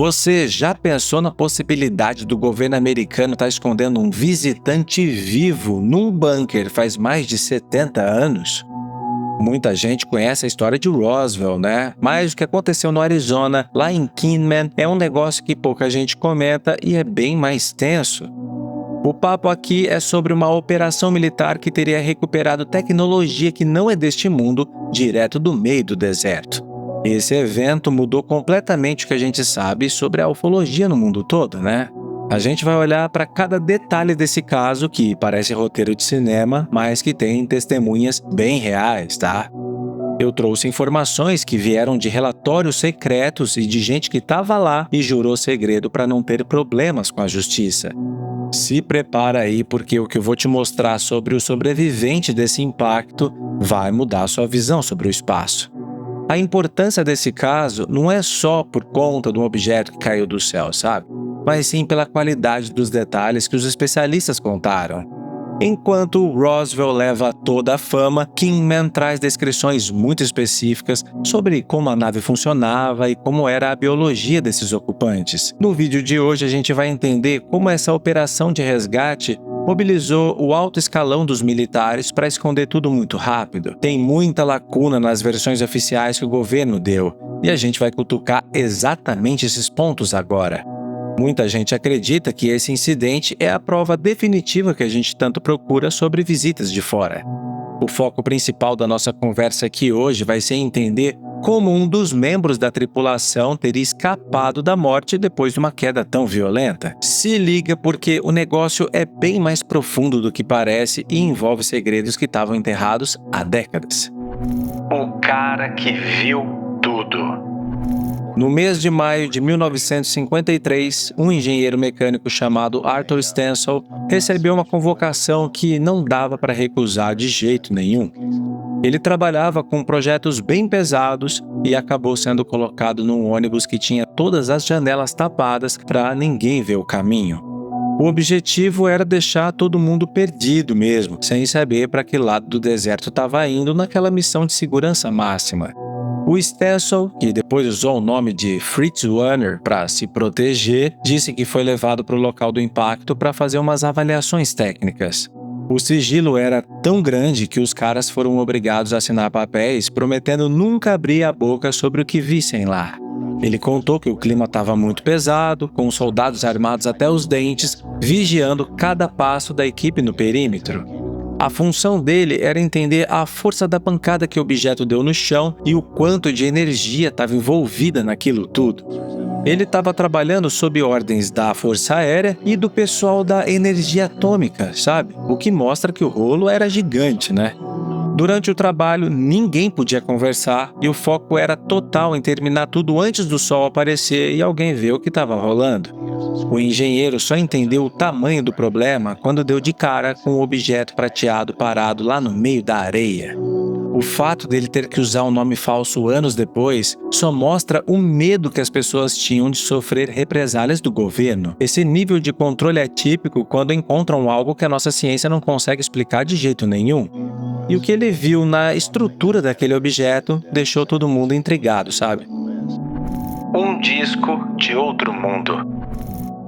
Você já pensou na possibilidade do governo americano estar escondendo um visitante vivo num bunker faz mais de 70 anos? Muita gente conhece a história de Roswell, né? Mas o que aconteceu no Arizona, lá em Kingman, é um negócio que pouca gente comenta e é bem mais tenso. O papo aqui é sobre uma operação militar que teria recuperado tecnologia que não é deste mundo, direto do meio do deserto. Esse evento mudou completamente o que a gente sabe sobre a ufologia no mundo todo, né? A gente vai olhar para cada detalhe desse caso, que parece roteiro de cinema, mas que tem testemunhas bem reais, tá? Eu trouxe informações que vieram de relatórios secretos e de gente que estava lá e jurou segredo para não ter problemas com a justiça. Se prepara aí, porque o que eu vou te mostrar sobre o sobrevivente desse impacto vai mudar sua visão sobre o espaço. A importância desse caso não é só por conta de um objeto que caiu do céu, sabe? Mas sim pela qualidade dos detalhes que os especialistas contaram. Enquanto Roswell leva toda a fama, Kingman traz descrições muito específicas sobre como a nave funcionava e como era a biologia desses ocupantes. No vídeo de hoje a gente vai entender como essa operação de resgate mobilizou o alto escalão dos militares para esconder tudo muito rápido. Tem muita lacuna nas versões oficiais que o governo deu, e a gente vai cutucar exatamente esses pontos agora. Muita gente acredita que esse incidente é a prova definitiva que a gente tanto procura sobre visitas de fora. O foco principal da nossa conversa aqui hoje vai ser entender como um dos membros da tripulação teria escapado da morte depois de uma queda tão violenta. Se liga, porque o negócio é bem mais profundo do que parece e envolve segredos que estavam enterrados há décadas. O cara que viu tudo. No mês de maio de 1953, um engenheiro mecânico chamado Arthur Stansel recebeu uma convocação que não dava para recusar de jeito nenhum. Ele trabalhava com projetos bem pesados e acabou sendo colocado num ônibus que tinha todas as janelas tapadas para ninguém ver o caminho. O objetivo era deixar todo mundo perdido mesmo, sem saber para que lado do deserto estava indo naquela missão de segurança máxima. O Stansel, que depois usou o nome de Fritz Werner para se proteger, disse que foi levado para o local do impacto para fazer umas avaliações técnicas. O sigilo era tão grande que os caras foram obrigados a assinar papéis prometendo nunca abrir a boca sobre o que vissem lá. Ele contou que o clima estava muito pesado, com soldados armados até os dentes, vigiando cada passo da equipe no perímetro. A função dele era entender a força da pancada que o objeto deu no chão e o quanto de energia estava envolvida naquilo tudo. Ele estava trabalhando sob ordens da Força Aérea e do pessoal da energia atômica, sabe? O que mostra que o rolo era gigante, né? Durante o trabalho, ninguém podia conversar e o foco era total em terminar tudo antes do sol aparecer e alguém ver o que estava rolando. O engenheiro só entendeu o tamanho do problema quando deu de cara com um objeto prateado parado lá no meio da areia. O fato dele ter que usar um nome falso anos depois só mostra o medo que as pessoas tinham de sofrer represálias do governo. Esse nível de controle é típico quando encontram algo que a nossa ciência não consegue explicar de jeito nenhum. E o que ele viu na estrutura daquele objeto deixou todo mundo intrigado, sabe? Um disco de outro mundo.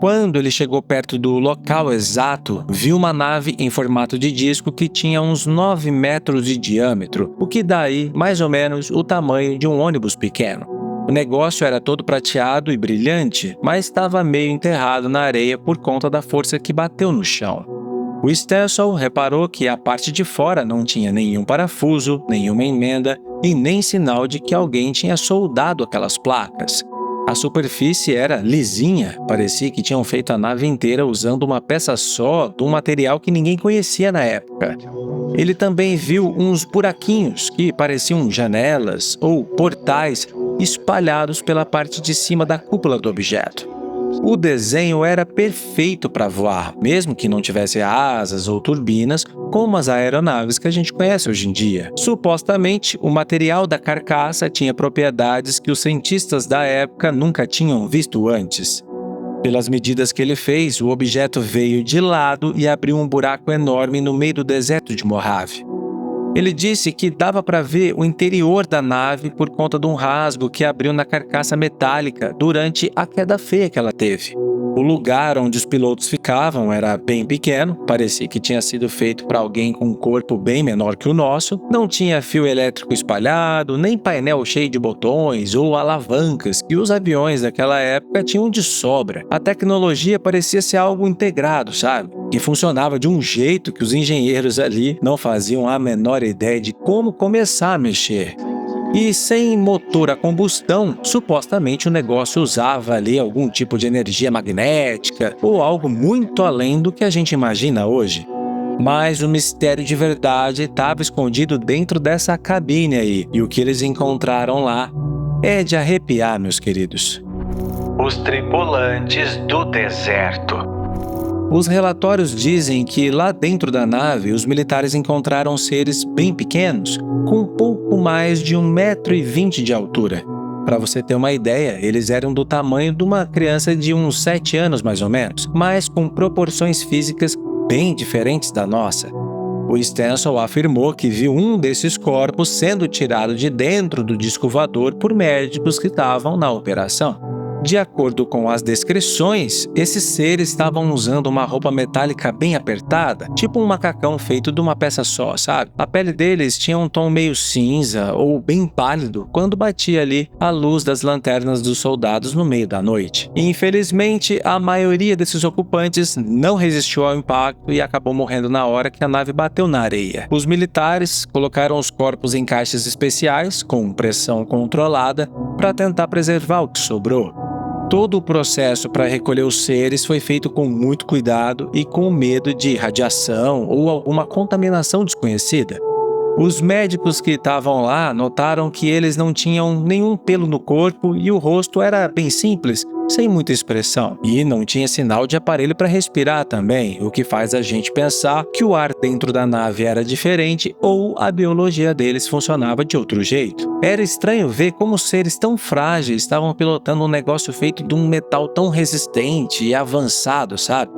Quando ele chegou perto do local exato, viu uma nave em formato de disco que tinha uns 9 metros de diâmetro, o que dá aí, mais ou menos, o tamanho de um ônibus pequeno. O negócio era todo prateado e brilhante, mas estava meio enterrado na areia por conta da força que bateu no chão. O Stansel reparou que a parte de fora não tinha nenhum parafuso, nenhuma emenda e nem sinal de que alguém tinha soldado aquelas placas. A superfície era lisinha, parecia que tinham feito a nave inteira usando uma peça só de um material que ninguém conhecia na época. Ele também viu uns buraquinhos que pareciam janelas ou portais espalhados pela parte de cima da cúpula do objeto. O desenho era perfeito para voar, mesmo que não tivesse asas ou turbinas, como as aeronaves que a gente conhece hoje em dia. Supostamente, o material da carcaça tinha propriedades que os cientistas da época nunca tinham visto antes. Pelas medidas que ele fez, o objeto veio de lado e abriu um buraco enorme no meio do deserto de Mojave. Ele disse que dava para ver o interior da nave por conta de um rasgo que abriu na carcaça metálica durante a queda feia que ela teve. O lugar onde os pilotos ficavam era bem pequeno, parecia que tinha sido feito para alguém com um corpo bem menor que o nosso, não tinha fio elétrico espalhado, nem painel cheio de botões ou alavancas que os aviões daquela época tinham de sobra. A tecnologia parecia ser algo integrado, sabe? Que funcionava de um jeito que os engenheiros ali não faziam a menor ideia de como começar a mexer. E sem motor a combustão, supostamente o negócio usava ali algum tipo de energia magnética ou algo muito além do que a gente imagina hoje. Mas o mistério de verdade estava escondido dentro dessa cabine aí, e o que eles encontraram lá é de arrepiar, meus queridos. Os tripulantes do deserto. Os relatórios dizem que lá dentro da nave, os militares encontraram seres bem pequenos, com pouco mais de 1,20 m de altura. Para você ter uma ideia, eles eram do tamanho de uma criança de uns 7 anos mais ou menos, mas com proporções físicas bem diferentes da nossa. O Stenson afirmou que viu um desses corpos sendo tirado de dentro do disco voador por médicos que estavam na operação. De acordo com as descrições, esses seres estavam usando uma roupa metálica bem apertada, tipo um macacão feito de uma peça só, sabe? A pele deles tinha um tom meio cinza ou bem pálido quando batia ali a luz das lanternas dos soldados no meio da noite. E, infelizmente, a maioria desses ocupantes não resistiu ao impacto e acabou morrendo na hora que a nave bateu na areia. Os militares colocaram os corpos em caixas especiais, com pressão controlada, para tentar preservar o que sobrou. Todo o processo para recolher os seres foi feito com muito cuidado e com medo de radiação ou alguma contaminação desconhecida. Os médicos que estavam lá notaram que eles não tinham nenhum pelo no corpo e o rosto era bem simples, sem muita expressão. E não tinha sinal de aparelho para respirar também, o que faz a gente pensar que o ar dentro da nave era diferente ou a biologia deles funcionava de outro jeito. Era estranho ver como seres tão frágeis estavam pilotando um negócio feito de um metal tão resistente e avançado, sabe?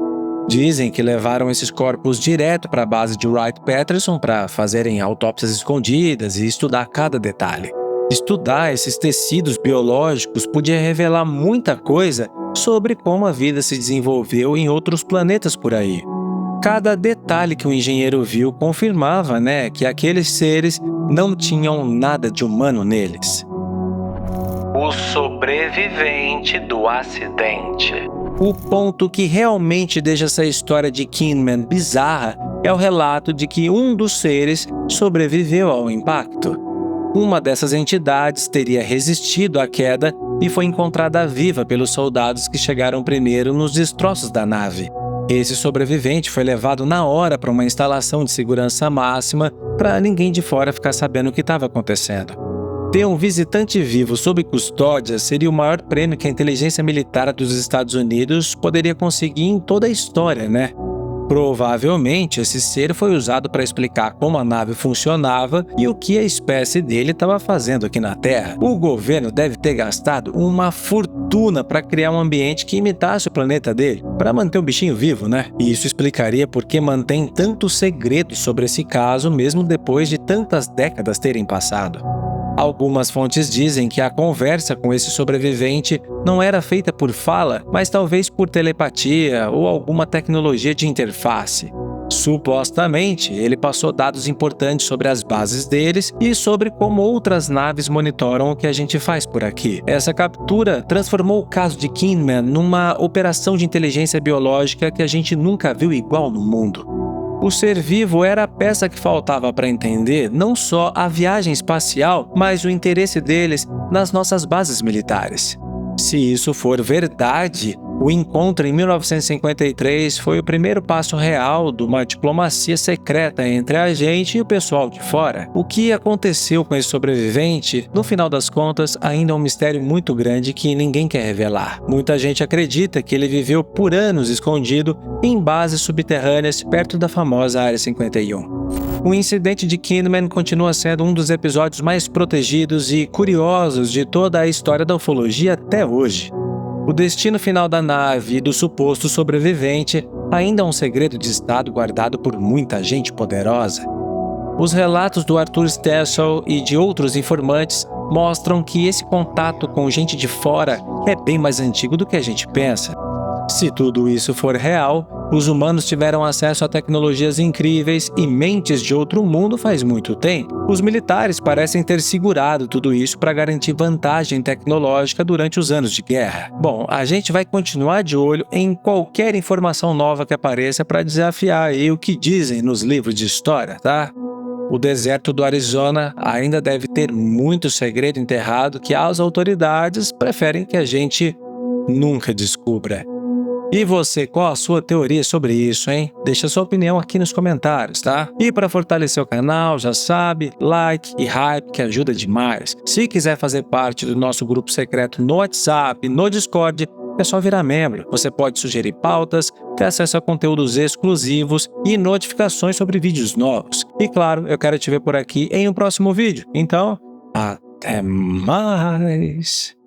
Dizem que levaram esses corpos direto para a base de Wright-Patterson para fazerem autópsias escondidas e estudar cada detalhe. Estudar esses tecidos biológicos podia revelar muita coisa sobre como a vida se desenvolveu em outros planetas por aí. Cada detalhe que o engenheiro viu confirmava, que aqueles seres não tinham nada de humano neles. O sobrevivente do acidente. O ponto que realmente deixa essa história de Kinman bizarra é o relato de que um dos seres sobreviveu ao impacto. Uma dessas entidades teria resistido à queda e foi encontrada viva pelos soldados que chegaram primeiro nos destroços da nave. Esse sobrevivente foi levado na hora para uma instalação de segurança máxima para ninguém de fora ficar sabendo o que estava acontecendo. Ter um visitante vivo sob custódia seria o maior prêmio que a inteligência militar dos Estados Unidos poderia conseguir em toda a história, Provavelmente, esse ser foi usado para explicar como a nave funcionava e o que a espécie dele estava fazendo aqui na Terra. O governo deve ter gastado uma fortuna para criar um ambiente que imitasse o planeta dele, para manter o bichinho vivo, E isso explicaria por que mantém tanto segredo sobre esse caso, mesmo depois de tantas décadas terem passado. Algumas fontes dizem que a conversa com esse sobrevivente não era feita por fala, mas talvez por telepatia ou alguma tecnologia de interface. Supostamente, ele passou dados importantes sobre as bases deles e sobre como outras naves monitoram o que a gente faz por aqui. Essa captura transformou o caso de Kinman numa operação de inteligência biológica que a gente nunca viu igual no mundo. O ser vivo era a peça que faltava para entender não só a viagem espacial, mas o interesse deles nas nossas bases militares. Se isso for verdade, o encontro em 1953 foi o primeiro passo real de uma diplomacia secreta entre a gente e o pessoal de fora. O que aconteceu com esse sobrevivente, no final das contas, ainda é um mistério muito grande que ninguém quer revelar. Muita gente acredita que ele viveu por anos escondido em bases subterrâneas perto da famosa Área 51. O incidente de Kinman continua sendo um dos episódios mais protegidos e curiosos de toda a história da ufologia até hoje. O destino final da nave e do suposto sobrevivente ainda é um segredo de estado guardado por muita gente poderosa. Os relatos do Arthur Stessel e de outros informantes mostram que esse contato com gente de fora é bem mais antigo do que a gente pensa. Se tudo isso for real, os humanos tiveram acesso a tecnologias incríveis e mentes de outro mundo faz muito tempo. Os militares parecem ter segurado tudo isso para garantir vantagem tecnológica durante os anos de guerra. Bom, a gente vai continuar de olho em qualquer informação nova que apareça para desafiar aí o que dizem nos livros de história, tá? O deserto do Arizona ainda deve ter muito segredo enterrado que as autoridades preferem que a gente nunca descubra. E você, qual a sua teoria sobre isso, hein? Deixa sua opinião aqui nos comentários, tá? E para fortalecer o canal, já sabe, like e hype que ajuda demais. Se quiser fazer parte do nosso grupo secreto no WhatsApp, no Discord, é só virar membro. Você pode sugerir pautas, ter acesso a conteúdos exclusivos e notificações sobre vídeos novos. E claro, eu quero te ver por aqui em um próximo vídeo. Então, até mais!